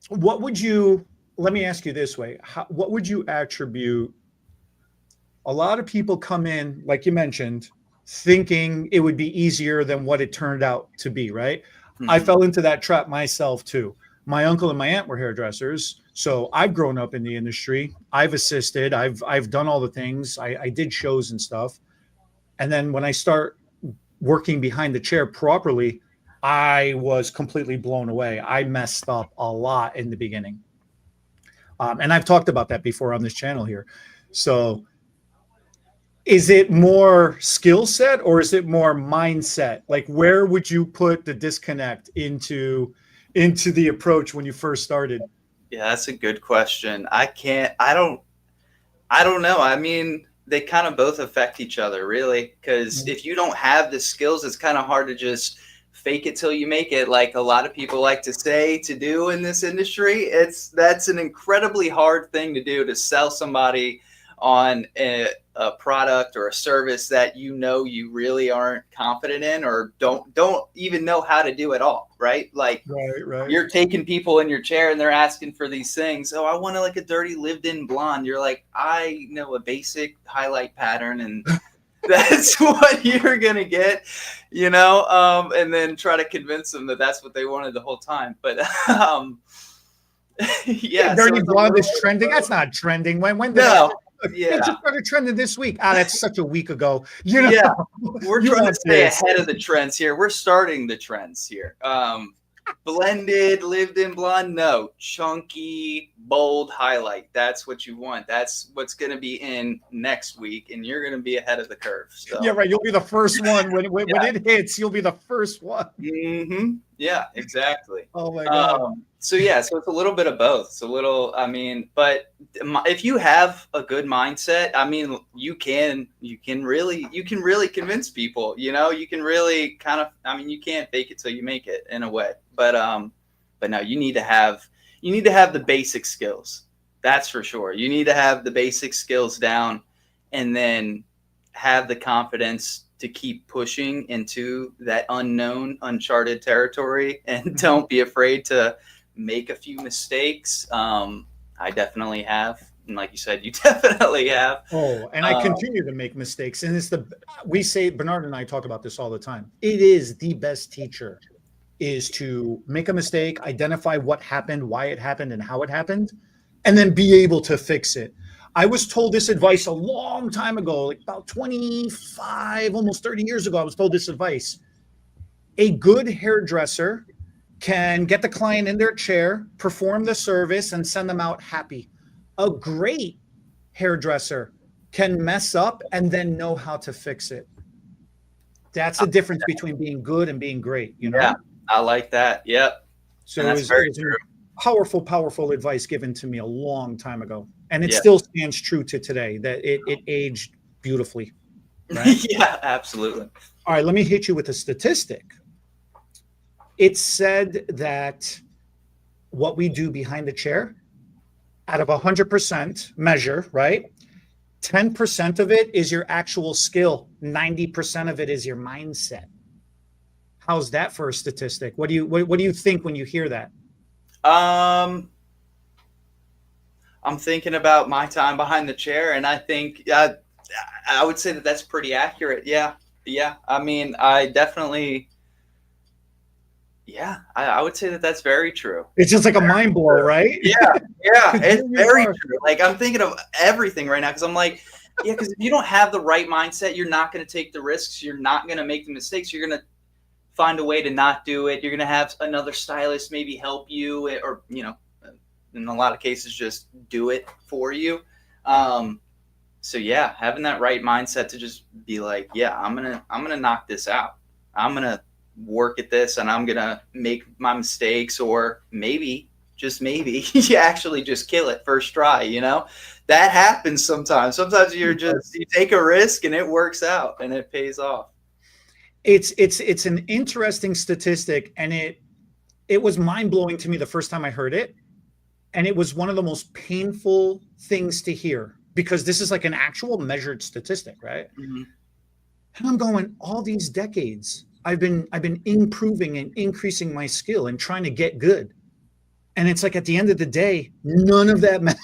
what would you, let me ask you this way. What would you attribute? A lot of people come in, like you mentioned, thinking it would be easier than what it turned out to be, right? I Hmm. fell into that trap myself too. My uncle and my aunt were hairdressers, so I've grown up in the industry. I've assisted. I've done all the things. I did shows and stuff. And then when I start working behind the chair properly, I was completely blown away. I messed up a lot in the beginning, and I've talked about that before on this channel here. So is it more skill set or is it more mindset? Like, where would you put the disconnect into the approach when you first started? Yeah, that's a good question. I don't know. I mean, they kind of both affect each other, really. Because if you don't have the skills, it's kind of hard to just fake it till you make it. Like a lot of people like to say to do in this industry. That's an incredibly hard thing to do, to sell somebody on a product or a service that you really aren't confident in, or don't even know how to do at all, right? Like Right, right. you're taking people in your chair and they're asking for these things. Oh, I want to like a dirty lived-in blonde. You're like, I know a basic highlight pattern, and that's what you're gonna get, and then try to convince them that that's what they wanted the whole time. But yeah, so Dirty it's a blonde little is bit of trending. That's both. not trending. When did that? No, It yeah, just started trending this week. Ah, that's such a week ago. yeah. We're You trying to want stay this. ahead of the trends here. We're starting the trends here. Blended, lived in blonde, no. Chunky, bold highlight. That's what you want. That's what's going to be in next week, and you're going to be ahead of the curve. Yeah, So, right. You'll be the first one when yeah. it hits. You'll be the first one. Yeah, exactly. Oh my god. So yeah, so it's a little bit of both. It's a little, I mean, but if you have a good mindset, I mean, you can really convince people. You can really kind of, I mean, you can't fake it till you make it in a way. But no, you need to have the basic skills. That's for sure. You need to have the basic skills down, and then have the confidence to keep pushing into that unknown, uncharted territory, and don't be afraid to make a few mistakes. I definitely have, and like you said, you definitely have. Oh, and I Um, continue to make mistakes. And we say, Bernard and I talk about this all the time. It is the best teacher is to make a mistake, identify what happened, why it happened, and how it happened, and then be able to fix it. I was told this advice a long time ago, like about 25, almost 30 years ago. I was told this advice. A good hairdresser can get the client in their chair, perform the service, and send them out happy. A great hairdresser can mess up and then know how to fix it. That's the difference between being good and being great, you yeah, know? I like that. Yep, and So that's it very was true. powerful, powerful advice given to me a long time ago. And it Yeah, still stands true to today that it aged beautifully, right? yeah, absolutely. All right, let me hit you with a statistic. It said that what we do behind the chair, out of 100% measure, right? 10% of it is your actual skill, 90% of it is your mindset. How's that for a statistic? What do you think when you hear that? Um, I'm thinking about my time behind the chair, and I think I would say that that's pretty accurate. Yeah, yeah. I mean, I definitely, yeah, I would say that that's very true. It's just like a mind blow, right? Yeah, yeah, Because it's here you very are. true. Like I'm thinking of everything right now because I'm like, yeah, because if you don't have the right mindset, you're not going to take the risks. You're not going to make the mistakes. You're going to find a way to not do it. You're going to have another stylist maybe help you, or in a lot of cases, just do it for you. Um, so yeah, having that right mindset to just be like, yeah, I'm gonna knock this out. I'm gonna work at this, and I'm gonna make my mistakes, or maybe, just maybe, you actually just kill it first try. That happens sometimes. Sometimes you take a risk and it works out and it pays off. It's an interesting statistic, and it was mind blowing to me the first time I heard it, and it was one of the most painful things to hear because this is like an actual measured statistic, right? Mhm. And I'm going, all these decades, I've been improving and increasing my skill and trying to get good. And it's like, at the end of the day, none of that matters.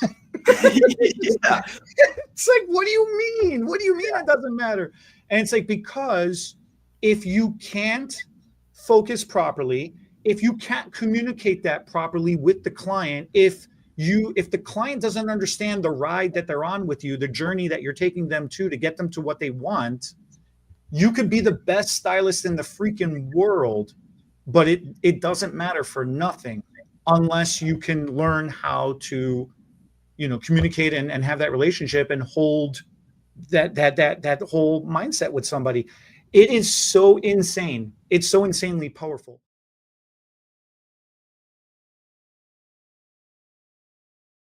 Yeah. It's like, what do you mean? What do you mean it doesn't matter? And it's like, because if you can't focus properly, if you can't communicate that properly with the client, if the client doesn't understand the ride that they're on with you, the journey that you're taking them to get them to what they want, you could be the best stylist in the freaking world, but it doesn't matter for nothing unless you can learn how to, communicate and have that relationship and hold that whole mindset with somebody. It is so insane. It's so insanely powerful.